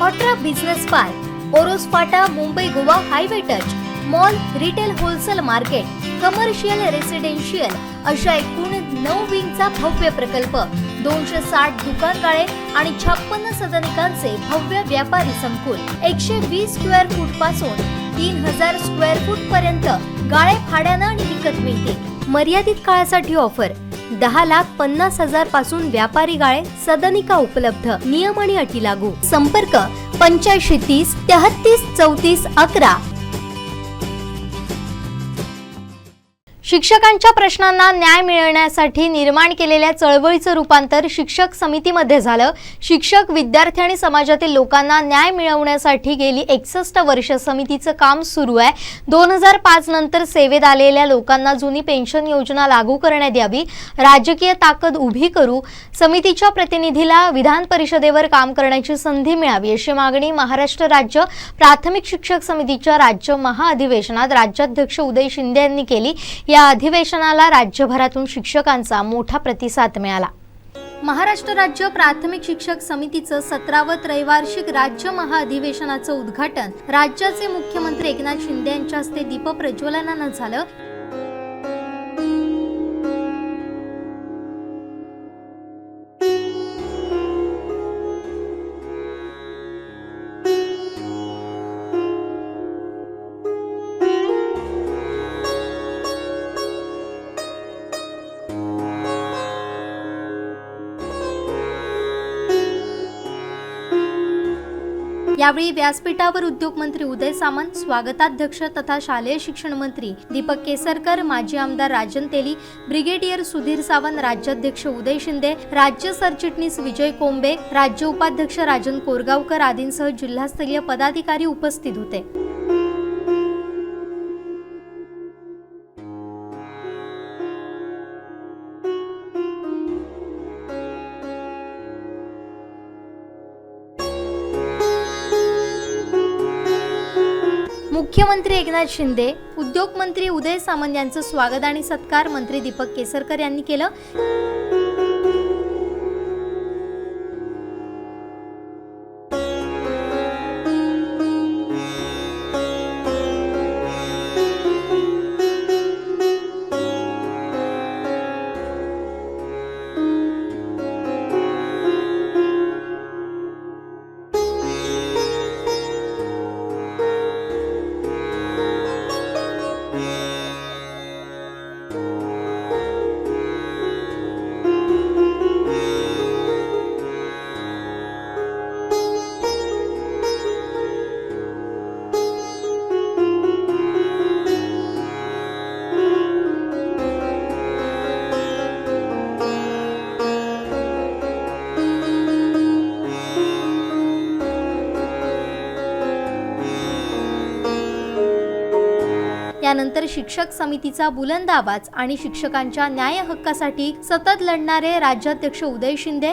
ऑट्रा business park, Oros फाटा, Mumbai Goa highway touch, mall, retail wholesale market, commercial residential अशा एकूण 9 विंगचा भव्य प्रकल्प, 260 दुकानगाळे आणि 56 सदनिकांचे भव्य व्यापारी संकुल, 120 स्क्वेअर फूट पासून 3000 स्क्वेअर फूट पर्यंत गाळे भाड्यानं आणि विकत मिळतील। मर्यादित काळासाठी ऑफर, 10,50,000 पासून व्यापारी गाळे, सदनिका उपलब्ध। नियम आणि अटी लागू। संपर्क 85 30 33 34 11। शिक्षकांच्या प्रश्नांना न्याय मिळण्यासाठी निर्माण केलेल्या चळवळीचं रूपांतर शिक्षक समितीमध्ये झालं। शिक्षक, विद्यार्थी आणि समाजातील लोकांना न्याय मिळवण्यासाठी गेली 61 वर्ष समितीचं काम सुरू आहे। 2005 नंतर सेवेत आलेल्या लोकांना जुनी पेन्शन योजना लागू करण्यात यावी, राजकीय ताकद उभी करू, समितीच्या प्रतिनिधीला विधान परिषदेवर काम करण्याची संधी मिळावी अशी मागणी महाराष्ट्र राज्य प्राथमिक शिक्षक समितीच्या राज्य महाअधिवेशनात राज्याध्यक्ष उदय शिंदे यांनी केली। या अधिवेशनाला राज्यभरातून शिक्षकांचा मोठा प्रतिसाद मिळाला। महाराष्ट्र राज्य प्राथमिक शिक्षक समितीचं 17वे त्रैवार्षिक राज्य महाअधिवेशनाचं उद्घाटन राज्याचे मुख्यमंत्री एकनाथ शिंदे यांच्या हस्ते दीप प्रज्वलनानं झालं। यावेळी व्यासपीठावर उद्योग मंत्री उदय सामंत, स्वागताध्यक्ष तथा शालेय शिक्षण मंत्री दीपक केसरकर, माजी आमदार राजन तेली, ब्रिगेडियर सुधीर सावंत, राज्याध्यक्ष उदय शिंदे, राज्य सरचिटणीस विजय कोंबे, राज्य उपाध्यक्ष राजन कोरगावकर आदींसह जिल्हास्तरीय पदाधिकारी उपस्थित होते। मुख्यमंत्री एकनाथ शिंदे, उद्योग मंत्री उदय सामंत यांचं स्वागत आणि सत्कार मंत्री दीपक केसरकर यांनी केलं। यानंतर शिक्षक समितीचा बुलंद आवाज आणि शिक्षकांच्या न्याय हक्कासाठी सतत लढणारे राज्याध्यक्ष उदय शिंदे,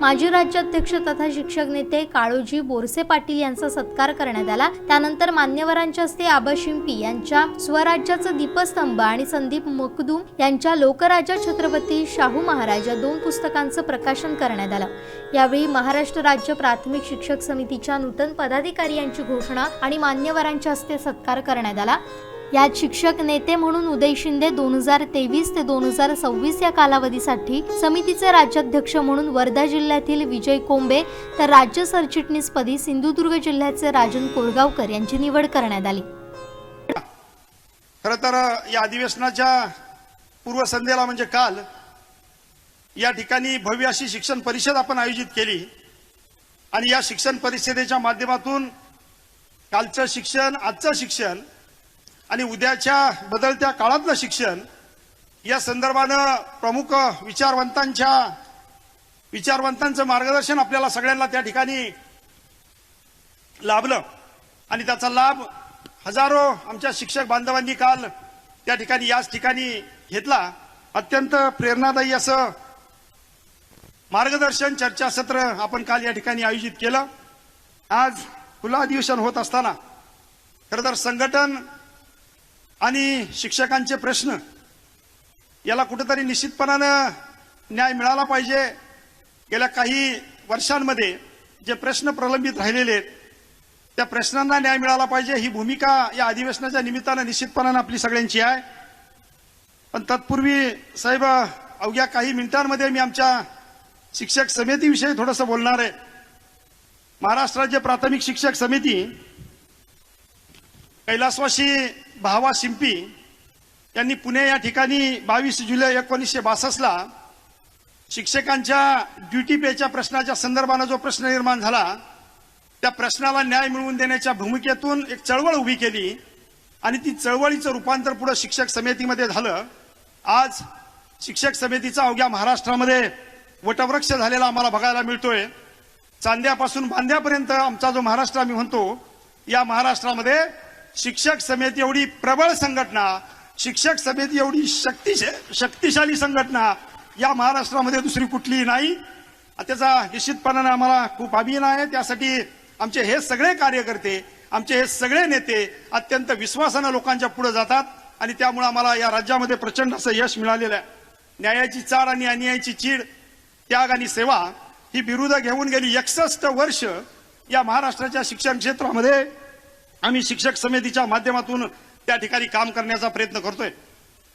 माजी राज्याध्यक्ष तथा शिक्षक नेते काळोजी बोरसे पाटील यांचा सत्कार करण्यात आला। त्यानंतर मान्यवरांच्या हस्ते आबा शिंपी यांच्या स्वराज्याचा दीपस्तंभ आणि संदीप मखदूम यांच्या लोकराजा छत्रपती शाहू महाराज या 2 पुस्तकांचं प्रकाशन करण्यात आलं। यावेळी महाराष्ट्र राज्य प्राथमिक शिक्षक समितीच्या नूतन पदाधिकारी यांची घोषणा आणि मान्यवरांच्या हस्ते सत्कार करण्यात आला। यात शिक्षक नेते म्हणून उदय शिंदे 2023 ते 2026 या कालावधीसाठी समितीचे राज्याध्यक्ष म्हणून वर्धा जिल्ह्यातील विजय कोंबे तर राज्य सरचिटणीसपदी सिंधुदुर्ग जिल्ह्याचे राजन कोरगावकर यांची निवड करण्यात आली। खरं तर या अधिवेशनाच्या पूर्वसंध्येला म्हणजे काल या ठिकाणी भव्य अशी शिक्षण परिषद आपण आयोजित केली आणि या शिक्षण परिषदेच्या माध्यमातून कालचं शिक्षण, आजचं शिक्षण आणि उद्याच्या बदलत्या काळातलं शिक्षण या संदर्भानं प्रमुख विचारवंतांचं मार्गदर्शन आपल्याला सगळ्यांना त्या ठिकाणी लाभलं आणि त्याचा लाभ हजारो आमच्या शिक्षक बांधवांनी काल त्या ठिकाणी याच ठिकाणी घेतला। अत्यंत प्रेरणादायी असं मार्गदर्शन चर्चासत्र आपण काल या ठिकाणी आयोजित केलं आज खुलं अधिवेशन होत असताना खरं तर संघटन आणि शिक्षकांचे प्रश्न याला कुठेतरी निश्चितपणानं न्याय मिळाला पाहिजे. गेल्या काही वर्षांमध्ये जे प्रश्न प्रलंबित राहिलेले आहेत त्या प्रश्नांना न्याय मिळाला पाहिजे ही भूमिका या अधिवेशनाच्या निमित्तानं निश्चितपणानं आपली सगळ्यांची आहे. पण तत्पूर्वी साहेब अवघ्या काही मिनिटांमध्ये मी आमच्या शिक्षक समितीविषयी थोडंसं बोलणार आहे. महाराष्ट्र राज्य प्राथमिक शिक्षक समिती कैलासवासी भावा शिंपी यांनी पुणे या ठिकाणी 22 जुलै 1962 शिक्षकांच्या ड्युटी पेच्या प्रश्नाच्या संदर्भानं जो प्रश्न निर्माण झाला त्या प्रश्नाला न्याय मिळवून देण्याच्या भूमिकेतून एक चळवळ उभी केली आणि ती चळवळीचं रूपांतर पुढे शिक्षक समितीमध्ये झालं. आज शिक्षक समितीचा अवघ्या महाराष्ट्रामध्ये वटवृक्ष झालेला आम्हाला बघायला मिळतोय. चांद्यापासून बांद्यापर्यंत आमचा जो महाराष्ट्र आम्ही म्हणतो या महाराष्ट्रामध्ये शिक्षक समिती एवढी प्रबळ संघटना, शिक्षक समिती एवढी शक्तिशाली संघटना या महाराष्ट्रामध्ये दुसरी कुठलीही नाही. त्याचा निश्चितपणाने आम्हाला खूप अभिमान आहे. त्यासाठी आमचे हे सगळे कार्यकर्ते, आमचे हे सगळे नेते अत्यंत विश्वासानं लोकांच्या पुढे जातात आणि त्यामुळे आम्हाला या राज्यामध्ये प्रचंड असं यश मिळालेलं आहे. न्यायाची चाड आणि अन्यायाची चीड, त्याग आणि सेवा ही बिरुदं घेऊन गेली 61 वर्ष या महाराष्ट्राच्या शिक्षण क्षेत्रामध्ये आम्ही शिक्षक समितीच्या माध्यमातून त्या ठिकाणी काम करण्याचा प्रयत्न करतोय.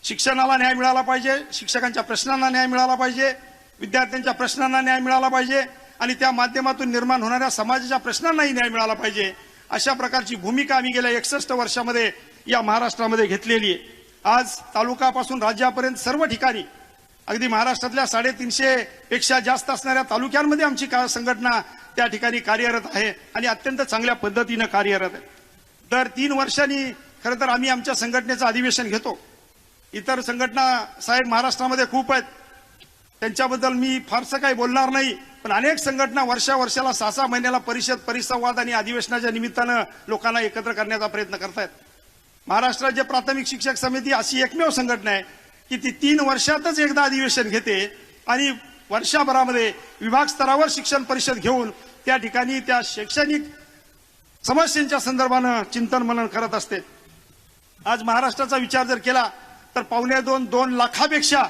शिक्षणाला न्याय मिळाला पाहिजे, शिक्षकांच्या प्रश्नांना न्याय मिळाला पाहिजे, विद्यार्थ्यांच्या प्रश्नांना न्याय मिळाला पाहिजे आणि त्या माध्यमातून निर्माण होणाऱ्या समाजाच्या प्रश्नांनाही न्याय मिळाला पाहिजे. अशा प्रकारची भूमिका आम्ही गेल्या 61 वर्षामध्ये या महाराष्ट्रामध्ये घेतलेली आहे. आज तालुक्यापासून राज्यापर्यंत सर्व ठिकाणी अगदी महाराष्ट्रातल्या 350 पेक्षा जास्त असणाऱ्या तालुक्यांमध्ये आमची संघटना त्या ठिकाणी कार्यरत आहे आणि अत्यंत चांगल्या पद्धतीनं कार्यरत आहे. दर 3 वर्षांनी खरं तर आम्ही आमच्या संघटनेचं अधिवेशन घेतो. इतर संघटना साहेब महाराष्ट्रामध्ये खूप आहेत, त्यांच्याबद्दल मी फारसं काही बोलणार नाही. पण अनेक संघटना वर्षाला 6 महिन्याला परिषद, परिसंवाद आणि अधिवेशनाच्या निमित्तानं लोकांना एकत्र करण्याचा प्रयत्न करतायत. महाराष्ट्र राज्य प्राथमिक शिक्षक समिती अशी एकमेव संघटना आहे की ती 3 वर्षातच एकदा अधिवेशन घेते आणि वर्षभरामध्ये विभाग स्तरावर शिक्षण परिषद घेऊन त्या ठिकाणी त्या शैक्षणिक समस्यांच्या संदर्भानं चिंतन मनन करत असते. आज महाराष्ट्राचा विचार जर केला तर 2.25-2 लाखापेक्षा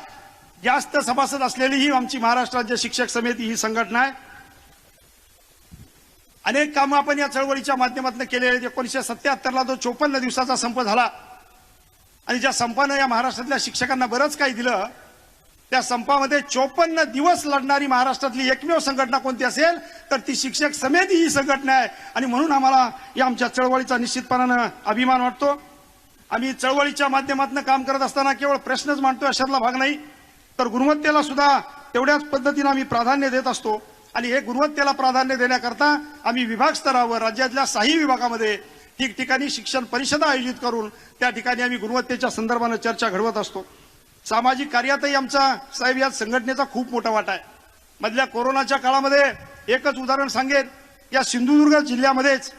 जास्त सभासद असलेली ही आमची महाराष्ट्र राज्य शिक्षक समिती ही संघटना आहे. अनेक कामं आपण या चळवळीच्या माध्यमातून केलेली. 1977ला जो 54 दिवसाचा संप झाला आणि ज्या संपानं या महाराष्ट्रातल्या शिक्षकांना बरंच काही दिलं, त्या संपामध्ये 54 दिवस लढणारी महाराष्ट्रातली एकमेव संघटना कोणती असेल तर ती शिक्षक समिती ही संघटना आहे. आणि म्हणून आम्हाला या आमच्या चळवळीचा निश्चितपणानं अभिमान वाटतो. आम्ही चळवळीच्या माध्यमातून काम करत असताना केवळ प्रश्नच मांडतो अशातला भाग नाही, तर गुणवत्तेला सुद्धा तेवढ्याच पद्धतीने आम्ही प्राधान्य देत असतो. आणि हे गुणवत्तेला प्राधान्य देण्याकरता आम्ही विभाग स्तरावर राज्यातल्या 6 विभागामध्ये ठिकठिकाणी शिक्षण परिषदा आयोजित करून त्या ठिकाणी आम्ही गुणवत्तेच्या संदर्भानं चर्चा घडवत असतो. सामाजिक कार्यातही आमचा साहेब या संघटनेचा खूप मोठा वाटा आहे. मधल्या कोरोनाच्या काळामध्ये एकच उदाहरण सांगेन, या सिंधुदुर्ग जिल्ह्यामध्येच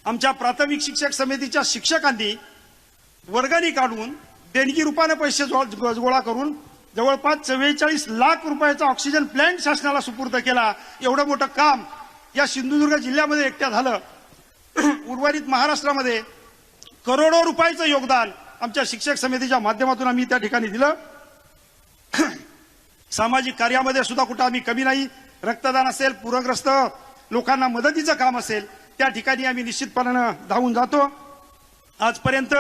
आमच्या प्राथमिक शिक्षक समितीच्या शिक्षकांनी वर्गणी काढून देणगी रूपाने पैसे गोळा करून जवळपास 44 लाख रुपयाचा ऑक्सिजन प्लांट शासनाला सुपूर्द केला. एवढं मोठं काम या सिंधुदुर्ग जिल्ह्यामध्ये एकट्या झालं. उर्वरित महाराष्ट्रामध्ये करोडो रुपयाचं योगदान आमच्या शिक्षक समितीच्या माध्यमातून आम्ही त्या ठिकाणी दिलं. सामाजिक कार्यामध्ये सुद्धा कुठं आम्ही कमी नाही. रक्तदान असेल, पूरग्रस्त लोकांना मदतीचं काम असेल, त्या ठिकाणी आम्ही निश्चितपणानं धावून जातो. आजपर्यंत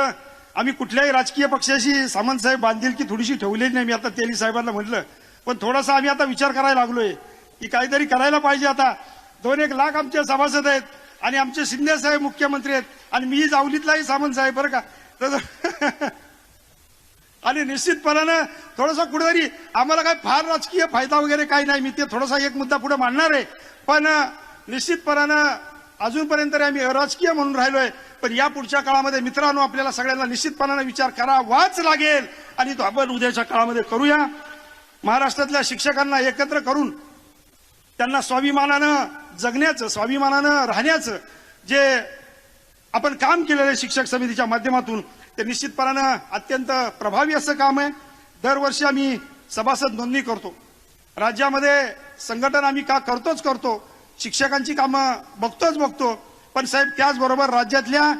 आम्ही कुठल्याही राजकीय पक्षाशी सामंत साहेब बांधिलकी थोडीशी ठेवलेली नाही. मी आता तेली साहेबांना म्हटलं, पण थोडासा आम्ही आता विचार करायला लागलोय की काहीतरी करायला पाहिजे. आता 2-1 लाख आमचे सभासद आहेत आणि आमचे शिंदे साहेब मुख्यमंत्री आहेत आणि मी जावलीतलाही सामंत साहेब बरं का. आणि निश्चितपणानं थोडंसं कुठेतरी आम्हाला काय फार राजकीय फायदा वगैरे काही नाही. मी ते थोडासा एक मुद्दा पुढे मांडणार आहे, पण निश्चितपणानं अजूनपर्यंत आम्ही अराजकीय म्हणून राहिलोय. पण या पुढच्या काळामध्ये मित्रांनो आपल्याला सगळ्यांना निश्चितपणानं विचार करावाच लागेल आणि तो आपण उद्याच्या काळामध्ये करूया. महाराष्ट्रातल्या शिक्षकांना एकत्र करून त्यांना स्वाभिमानानं जगण्याचं, स्वाभिमानानं राहण्याचं जे आपण काम केलेलं आहे शिक्षक समितीच्या माध्यमातून, ते निश्चितपणानं अत्यंत प्रभावी असं काम आहे. दरवर्षी आम्ही सभासद नोंदणी करतो. राज्यामध्ये संघटन आम्ही का करतो, शिक्षकांची कामं बघतो, पण साहेब त्याचबरोबर राज्यातल्या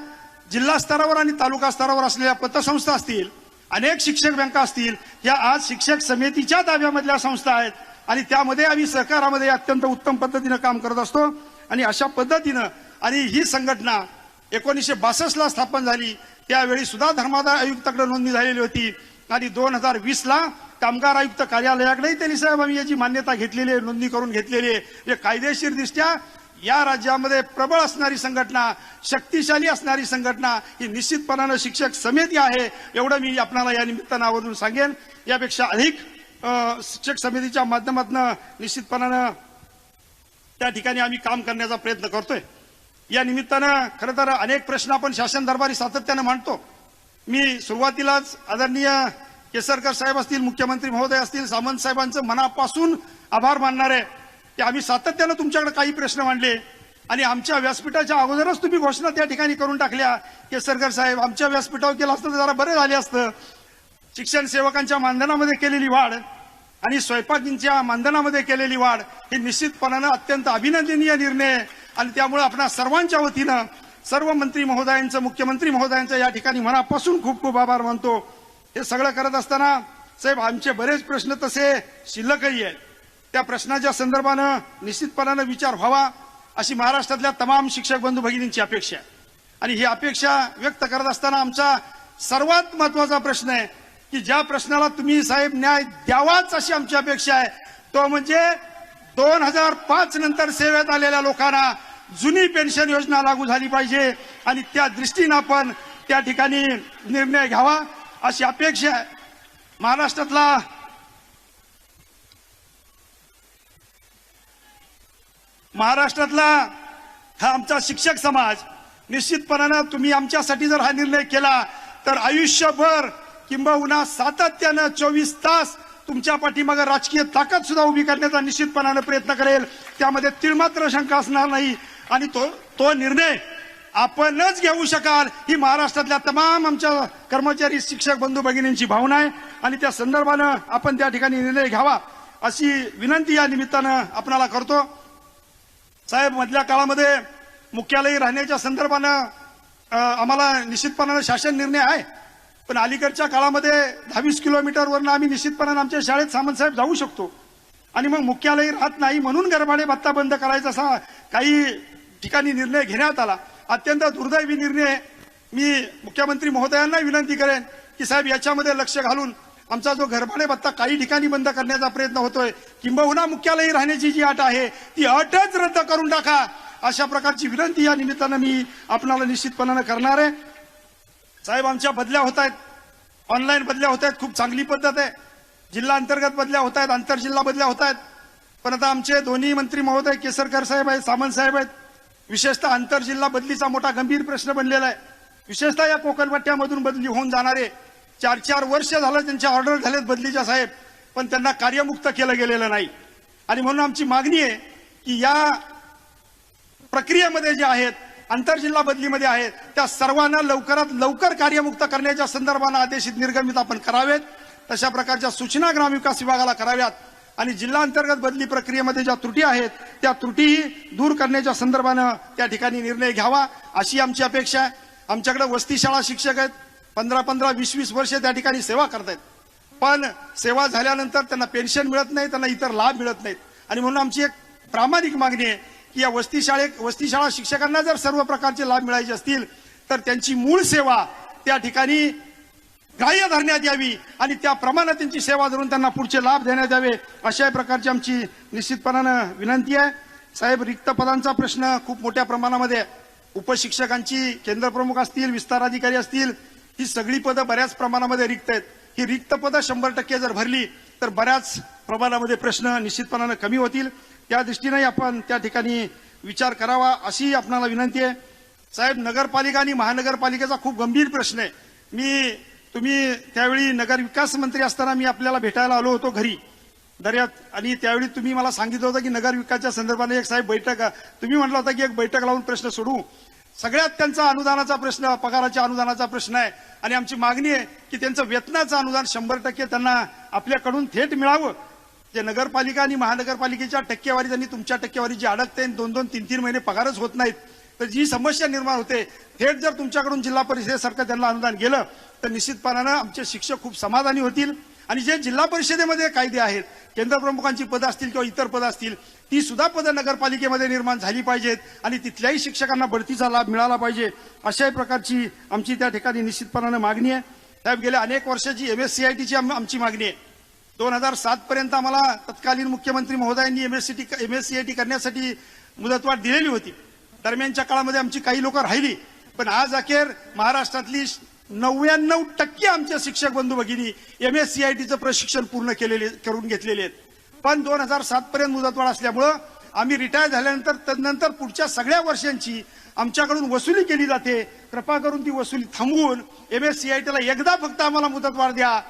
जिल्हा स्तरावर आणि तालुका स्तरावर असलेल्या पतसंस्था असतील, अनेक शिक्षक बँका असतील, या आज शिक्षक समितीच्या ताब्यामधल्या संस्था आहेत आणि त्यामध्ये आम्ही सहकारामध्ये अत्यंत उत्तम पद्धतीनं काम करत असतो. आणि अशा पद्धतीनं आणि ही संघटना 1962 ला स्थापन झाली, त्यावेळी सुद्धा धर्मादाय आयुक्ताकडे नोंदणी झालेली होती आणि 2020 ला कामगार आयुक्त कार्यालयाकडेही त्यांनी साहेब आम्ही याची मान्यता घेतलेली आहे, नोंदणी करून घेतलेली आहे. म्हणजे कायदेशीरदृष्ट्या या राज्यामध्ये प्रबळ असणारी संघटना, शक्तिशाली असणारी संघटना ही निश्चितपणानं शिक्षक समिती आहे, एवढं मी आपल्याला या निमित्तानं आवर्जून सांगेन. यापेक्षा अधिक शिक्षक समितीच्या माध्यमातून निश्चितपणानं त्या ठिकाणी आम्ही काम करण्याचा प्रयत्न करतोय. या निमित्तानं खरं तर अनेक प्रश्न आपण शासन दरबारी सातत्यानं मांडतो. मी सुरुवातीलाच आदरणीय केसरकर साहेब असतील, मुख्यमंत्री महोदय असतील, सामंत साहेबांचं मनापासून आभार मानणार आहे की आम्ही सातत्यानं तुमच्याकडे काही प्रश्न मांडले आणि आमच्या व्यासपीठाच्या अगोदरच तुम्ही घोषणा त्या ठिकाणी करून टाकल्या. केसरकर साहेब, आमच्या व्यासपीठावर केलं असतं तर जरा बरं झाले असतं. शिक्षण सेवकांच्या मानधनामध्ये केलेली वाढ आणि स्वयंपाकींच्या मानधनामध्ये केलेली वाढ ही निश्चितपणानं अत्यंत अभिनंदनीय निर्णय आहे आणि त्यामुळे आपणा सर्वांच्या वतीनं सर्व मंत्री महोदयांचं, मुख्यमंत्री महोदयांचं या ठिकाणी मनापासून खूप खूप आभार मानतो. हे सगळं करत असताना साहेब आमचे बरेच प्रश्न तसे शिल्लकही आहेत. त्या प्रश्नाच्या संदर्भानं निश्चितपणानं विचार व्हावा अशी महाराष्ट्रातल्या तमाम शिक्षक बंधू भगिनींची अपेक्षा आहे. आणि ही अपेक्षा व्यक्त करत असताना आमचा सर्वात महत्वाचा प्रश्न आहे की ज्या प्रश्नाला तुम्ही साहेब न्याय द्यावाच अशी आमची अपेक्षा आहे, तो म्हणजे 2005 नंतर सेवेत आलेल्या लोकांना जुनी पेन्शन योजना लागू झाली पाहिजे आणि त्या दृष्टीनं आपण त्या ठिकाणी निर्णय घ्यावा अशी अपेक्षा आहे. महाराष्ट्रातला हा आमचा शिक्षक समाज निश्चितपणानं तुम्ही आमच्यासाठी जर हा निर्णय केला तर आयुष्यभर किंबहुना सातत्यानं 24 तास तुमच्या पाठीमागे राजकीय ताकद सुद्धा उभी करण्याचा निश्चितपणानं प्रयत्न करेल. त्यामध्ये तिळमात्र शंका असणार नाही आणि तो निर्णय आपणच घेऊ शकाल ही महाराष्ट्रातल्या तमाम आमच्या कर्मचारी शिक्षक बंधू भगिनींची भावना आहे आणि त्या संदर्भानं आपण त्या ठिकाणी निर्णय घ्यावा अशी विनंती या निमित्तानं आपणाला करतो. साहेब, मधल्या काळामध्ये मुख्यालयी राहण्याच्या संदर्भानं आम्हाला निश्चितपणानं शासन निर्णय आहे, पण अलीकडच्या काळामध्ये 20 किलोमीटरवरनं आम्ही निश्चितपणानं आमच्या शाळेत सामंत साहेब जाऊ शकतो आणि मग मुख्यालयी राहत नाही म्हणून गरभाडे भत्ता बंद करायचा असा काही ठिकाणी निर्णय घेण्यात आला. अत्यंत दुर्दैवी निर्णय. मी मुख्यमंत्री महोदयांना विनंती करेन की साहेब याच्यामध्ये लक्ष घालून आमचा जो घरभाडे भत्ता काही ठिकाणी बंद करण्याचा प्रयत्न होतोय, किंबहुना मुख्यालयी राहण्याची जी अट आहे ती अटच रद्द करून टाका अशा प्रकारची विनंती या निमित्तानं मी आपणाला निश्चितपणानं करणार आहे. साहेब, आमच्या बदल्या होत आहेत, ऑनलाईन बदल्या होत आहेत, खूप चांगली पद्धत आहे. जिल्हा अंतर्गत बदल्या होत आहेत, आंतरजिल्हा बदल्या होत आहेत. पण आता आमचे दोन्ही मंत्री महोदय केसरकर साहेब आहेत, सामंत साहेब आहेत. विशेषतः आंतरजिल्हा बदलीचा मोठा गंभीर प्रश्न बनलेला आहे. विशेषतः या कोकणपट्ट्यामधून बदली होऊन जाणारे 4-4 वर्ष झालं त्यांच्या ऑर्डर झालेत बदलीच्या साहेब, पण त्यांना कार्यमुक्त केलं गेलेलं नाही. आणि म्हणून आमची मागणी आहे की या प्रक्रियेमध्ये जे आहेत, आंतरजिल्हा बदलीमध्ये आहेत, त्या सर्वांना लवकरात लवकर कार्यमुक्त करण्याच्या संदर्भानं आदेशित निर्गमित आपण करावेत. तशा प्रकारच्या सूचना ग्रामविकास विभागाला कराव्यात आणि जिल्हा अंतर्गत बदली प्रक्रियेमध्ये ज्या त्रुटी आहेत त्या त्रुटीही दूर करण्याच्या संदर्भानं त्या ठिकाणी निर्णय घ्यावा अशी आमची अपेक्षा आहे. आमच्याकडे वस्ती शाळा शिक्षक आहेत, 15-15, 20-20 वर्ष त्या ठिकाणी सेवा करतायत, पण सेवा झाल्यानंतर त्यांना पेन्शन मिळत नाही, त्यांना इतर लाभ मिळत नाहीत. आणि म्हणून आमची एक प्रामाणिक मागणी आहे की या वस्ती शाळा शिक्षकांना जर सर्व प्रकारचे लाभ मिळायचे असतील तर त्यांची मूळ सेवा त्या ठिकाणी ग्राह्य धरण्यात यावी आणि त्या प्रमाणात त्यांची सेवा धरून त्यांना पुढचे लाभ देण्यात यावे अशा प्रकारची आमची निश्चितपणानं विनंती आहे. साहेब, रिक्त पदांचा प्रश्न खूप मोठ्या प्रमाणामध्ये, उपशिक्षकांची केंद्रप्रमुख असतील, विस्तार अधिकारी असतील, ही सगळी पदं बऱ्याच प्रमाणामध्ये रिक्त आहेत. ही रिक्त पदं 100% जर भरली तर बऱ्याच प्रमाणामध्ये प्रश्न निश्चितपणानं कमी होतील. त्या दृष्टीने आपण त्या ठिकाणी विचार करावा अशी आपणाला विनंती आहे. साहेब, नगरपालिका आणि महानगरपालिकेचा खूप गंभीर प्रश्न आहे. तुम्ही त्यावेळी नगर विकास मंत्री असताना मी आपल्याला भेटायला आलो होतो घरी दर्यात, आणि त्यावेळी तुम्ही मला सांगितलं होतं की नगर विकासाच्या संदर्भाने एक साहेब बैठक, तुम्ही म्हटलं होतं की एक बैठक लावून प्रश्न सोडवू. सगळ्यात त्यांचा अनुदानाचा प्रश्न, पगाराच्या अनुदानाचा प्रश्न आहे आणि आमची मागणी आहे की त्यांचं वेतनाचं अनुदान 100% त्यांना आपल्याकडून थेट मिळावं. जे नगरपालिका आणि महानगरपालिकेच्या टक्केवारी आणि तुमच्या टक्केवारी जी अडकते 2-2, 3-3 महिने पगारच होत नाहीत, तर जी समस्या निर्माण होते, थेट जर तुमच्याकडून जिल्हा परिषदेसारखं त्यांना अनुदान गेलं तर निश्चितपणानं आमचे शिक्षक खूप समाधानी होतील. आणि जे जिल्हा परिषदेमध्ये कायदे आहेत, केंद्र प्रमुखांची पदं असतील किंवा इतर पदं असतील, ती सुद्धा पदं नगरपालिकेमध्ये निर्माण झाली पाहिजेत आणि तिथल्याही शिक्षकांना बढतीचा लाभ मिळाला पाहिजे, अशाही प्रकारची आमची त्या ठिकाणी निश्चितपणानं मागणी आहे. साहेब, गेल्या अनेक वर्षाची MSCITची आमची मागणी आहे. 2007 पर्यंत आम्हाला तत्कालीन मुख्यमंत्री महोदयांनी MSCIT करण्यासाठी मुदतवाढ दिलेली होती. दरम्यानच्या काळामध्ये आमची काही लोक राहिली, पण आज अखेर महाराष्ट्रातली 99% आमच्या शिक्षक बंधू भगिनी MSCITचं प्रशिक्षण पूर्ण करून घेतलेले आहेत. पण 2007 पर्यंत मुदतवाढ असल्यामुळं आम्ही रिटायर झाल्यानंतर तदनंतर पुढच्या सगळ्या वर्षांची आमच्याकडून वसुली केली जाते. कृपा करून ती वसुली थांबवून MSCITला एकदा फक्त आम्हाला मुदतवाढ द्या,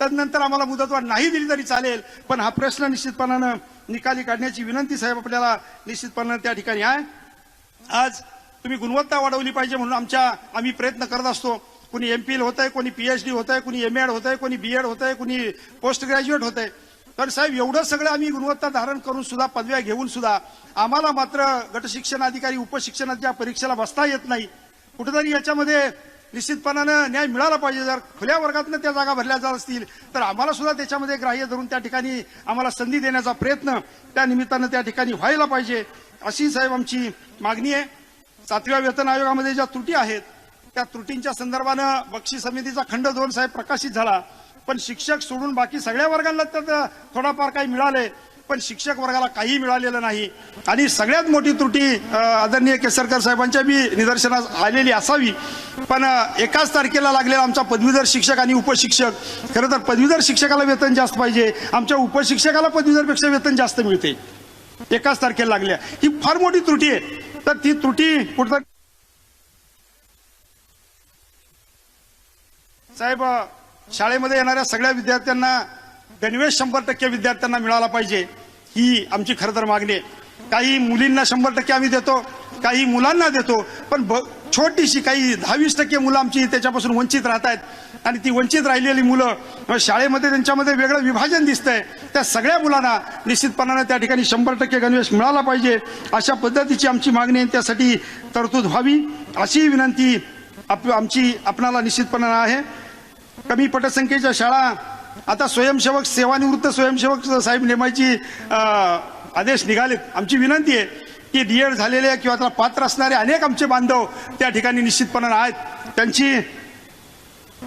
तदनंतर आम्हाला मुदतवाढ नाही दिली तरी चालेल, पण हा प्रश्न निश्चितपणानं निकाली काढण्याची विनंती साहेब आपल्याला निश्चितपणानं त्या ठिकाणी आहे. आज तुम्ही गुणवत्ता वाढवली पाहिजे म्हणून आम्ही प्रयत्न करत असतो. कोणी MPhil होत आहे, कोणी PhD होत आहे, कोणी MAd होत आहे, कोणी B.Ed होत आहे, कोणी पोस्ट ग्रॅज्युएट होत आहे. तर साहेब, एवढं सगळं आम्ही गुणवत्ता धारण करून सुद्धा, पदव्या घेऊन सुद्धा आम्हाला मात्र गट शिक्षण अधिकारी उपशिक्षणाच्या परीक्षेला बसता येत नाही. कुठेतरी याच्यामध्ये निश्चितपणानं न्याय मिळाला पाहिजे. जर खुल्या वर्गातनं त्या जागा भरल्या जात असतील तर आम्हाला सुद्धा त्याच्यामध्ये ग्राह्य धरून त्या ठिकाणी आम्हाला संधी देण्याचा प्रयत्न त्या निमित्तानं त्या ठिकाणी व्हायला पाहिजे, अशी साहेब आमची मागणी आहे. 7व्या वेतन आयोगामध्ये ज्या त्रुटी आहेत त्या त्रुटींच्या संदर्भानं बक्षी समितीचा खंड 2 साहेब प्रकाशित झाला, पण शिक्षक सोडून बाकी सगळ्या वर्गांना त्यात थोडाफार काही मिळाले, पण शिक्षक वर्गाला काही मिळालेलं नाही. आणि सगळ्यात मोठी त्रुटी आदरणीय केसरकर साहेबांच्या बी निदर्शनास आलेली असावी, पण एकाच तारखेला लागलेला आमचा पदवीधर शिक्षक आणि उपशिक्षक, खरं तर पदवीधर शिक्षकाला वेतन जास्त पाहिजे, आमच्या उपशिक्षकाला पदवीधरपेक्षा वेतन जास्त मिळते, एकाच तारखेला लागल्या. ही फार मोठी त्रुटी आहे. तर ती त्रुटी कुठं साहेब, शाळेमध्ये येणाऱ्या सगळ्या विद्यार्थ्यांना गणवेश 100% विद्यार्थ्यांना मिळाला पाहिजे, ही आमची खरं तर मागणी आहे. काही मुलींना 100% आम्ही देतो, काही मुलांना देतो, पण छोटीशी काही 10-20% मुलं आमची त्याच्यापासून वंचित राहत आहेत. आणि ती वंचित राहिलेली मुलं शाळेमध्ये त्यांच्यामध्ये वेगळं विभाजन दिसतंय. त्या सगळ्या मुलांना निश्चितपणानं त्या ठिकाणी 100% गणवेश मिळाला पाहिजे, अशा पद्धतीची आमची मागणी आहे. त्यासाठी तरतूद व्हावी अशी विनंती आमची आपणाला निश्चितपणानं आहे. कमी पटसंख्येच्या शाळा आता स्वयंसेवक, सेवानिवृत्त स्वयंसेवक साहेब नेमायची आदेश निघालेत. आमची विनंती आहे की D.Ed झालेले किंवा त्याला पात्र असणारे अनेक आमचे बांधव त्या ठिकाणी निश्चितपणानं आहेत, त्यांची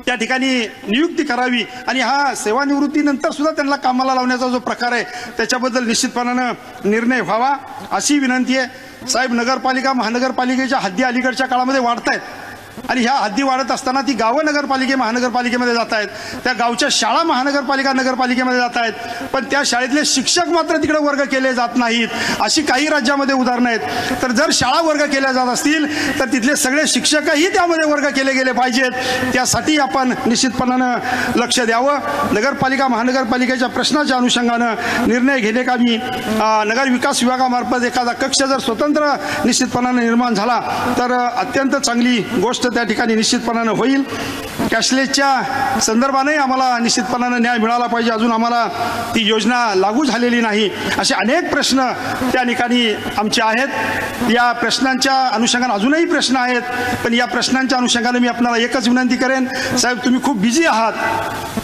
त्या ठिकाणी नियुक्ती करावी आणि हा सेवानिवृत्तीनंतर सुद्धा त्यांना कामाला लावण्याचा जो प्रकार आहे त्याच्याबद्दल निश्चितपणानं निर्णय व्हावा अशी विनंती आहे. साहेब, नगरपालिका महानगरपालिकेच्या हद्दी अलीकडच्या काळामध्ये वाढत आहेत आणि ह्या हद्दी वाढत असताना ती गावं महानगरपालिकेमध्ये जात आहेत, त्या गावच्या शाळा महानगरपालिका नगरपालिकेमध्ये जात आहेत, पण त्या शाळेतले शिक्षक मात्र तिकडे वर्ग केले जात नाहीत. अशी काही राज्यामध्ये उदाहरणं आहेत. तर जर शाळा वर्ग केल्या जात असतील तर तिथले सगळे शिक्षकही त्यामध्ये वर्ग केले गेले पाहिजेत. त्यासाठी आपण निश्चितपणानं लक्ष द्यावं. नगरपालिका महानगरपालिकेच्या प्रश्नाच्या अनुषंगानं निर्णय घेणे का मी नगर विकास विभागामार्फत एखादा कक्ष जर स्वतंत्र निश्चितपणानं निर्माण झाला तर अत्यंत चांगली गोष्ट त्या ठिकाणी निश्चितपणानं होईल. कॅशलेसच्या संदर्भाने आम्हाला निश्चितपणानं न्याय मिळाला पाहिजे. अजून आम्हाला ती योजना लागू झालेली नाही. असे अनेक प्रश्न त्या ठिकाणी आमचे आहेत. या प्रश्नांच्या अनुषंगाने अजूनही प्रश्न आहेत, पण या प्रश्नांच्या अनुषंगाने मी आपल्याला एकच विनंती करेन, साहेब तुम्ही खूप बिझी आहात,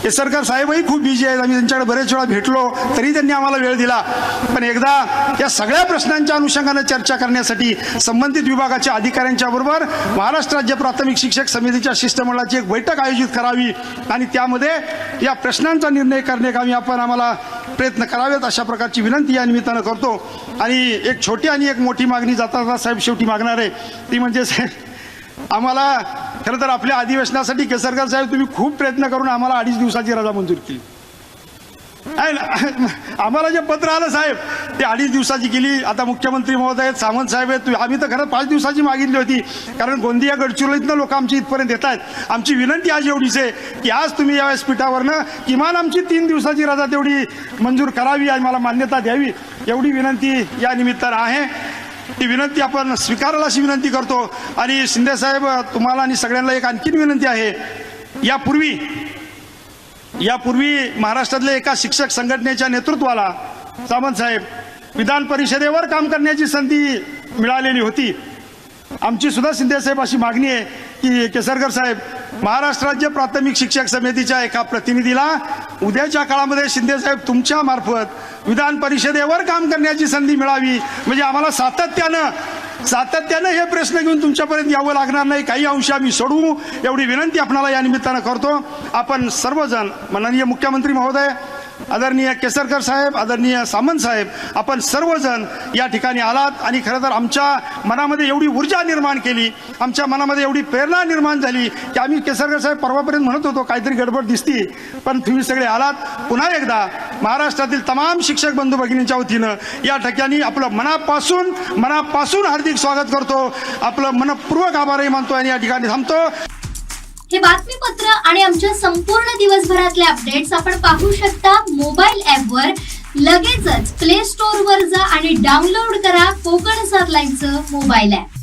केसरकर साहेबही खूप बिझी आहेत, आम्ही त्यांच्याकडे बरेच वेळा भेटलो तरी त्यांनी आम्हाला वेळ दिला, पण एकदा या सगळ्या प्रश्नांच्या अनुषंगाने चर्चा करण्यासाठी संबंधित विभागाच्या अधिकाऱ्यांच्या बरोबर महाराष्ट्र राज्य प्राथमिक शिक्षक समितीच्या शिष्टमंडळाची एक बैठक आयोजित करावी आणि त्यामध्ये या प्रश्नांचा निर्णय करणे आपण आम्हाला प्रयत्न करावेत अशा प्रकारची विनंती या निमित्तानं करतो. आणि एक छोटी आणि एक मोठी मागणी जाता साहेब शेवटी मागणार आहे, ती म्हणजे आम्हाला खरं तर आपल्या अधिवेशनासाठी केसरकर साहेब तुम्ही खूप प्रयत्न करून आम्हाला 2.5 दिवसाची रजा मंजूर केली. आम्हाला जे पत्र आलं साहेब ते 2.5 दिवसाची केली. आता मुख्यमंत्री महोदय आहेत, सामंत साहेब आहेत, आम्ही तर खरं 5 दिवसाची मागितली होती, कारण गोंदिया गडचिरोलीतनं लोक आमची इथपर्यंत येत आहेत. आमची विनंती आज एवढीच आहे की आज तुम्ही या व्यासपीठावरनं किमान आमची 3 दिवसाची रजा तेवढी मंजूर करावी आणि मला मान्यता द्यावी एवढी विनंती या निमित्तानं आहे. ती विनंती आपण स्वीकाराल अशी विनंती करतो. आणि शिंदे साहेब तुम्हाला आणि सगळ्यांना एक आणखीन विनंती आहे, यापूर्वी यापूर्वी महाराष्ट्रातल्या एका शिक्षक संघटनेच्या नेतृत्वाला सामंत साहेब विधान परिषदेवर काम करण्याची संधी मिळालेली होती. आमची सुद्धा शिंदे साहेब अशी मागणी आहे की केसरकर साहेब महाराष्ट्र राज्य प्राथमिक शिक्षक समितीच्या एका प्रतिनिधीला उद्याच्या काळामध्ये शिंदे साहेब तुमच्या मार्फत विधान परिषदेवर काम करण्याची संधी मिळावी, म्हणजे आम्हाला सातत्यानं हे प्रश्न घेऊन तुमच्यापर्यंत यावं लागणार नाही, काही अंश आम्ही सोडवू एवढी विनंती आपणाला या निमित्तानं करतो. आपण सर्वजण माननीय मुख्यमंत्री महोदय, आदरणीय केसरकर साहेब, आदरणीय सामंत साहेब, आपण सर्वजण या ठिकाणी आलात आणि खरं तर आमच्या मनामध्ये एवढी ऊर्जा निर्माण केली, आमच्या मनामध्ये एवढी प्रेरणा निर्माण झाली की आम्ही केसरकर साहेब परवापर्यंत म्हणत होतो काहीतरी गडबड दिसती, पण तुम्ही सगळे आलात. पुन्हा एकदा महाराष्ट्रातील तमाम शिक्षक बंधू भगिनींच्या वतीनं या ठिकाणी आपलं मनापासून हार्दिक स्वागत करतो, आपलं मनपूर्वक आभारही मानतो आणि या ठिकाणी थांबतो. हे बातमीपत्र आणि आमच्या संपूर्ण दिवसभरातले अपडेट्स आपण पाहू शकता मोबाईल ॲपवर. लगेचच प्ले स्टोअर वर जा आणि डाउनलोड करा कोकण 7 लाईव्हचं मोबाईल ॲप.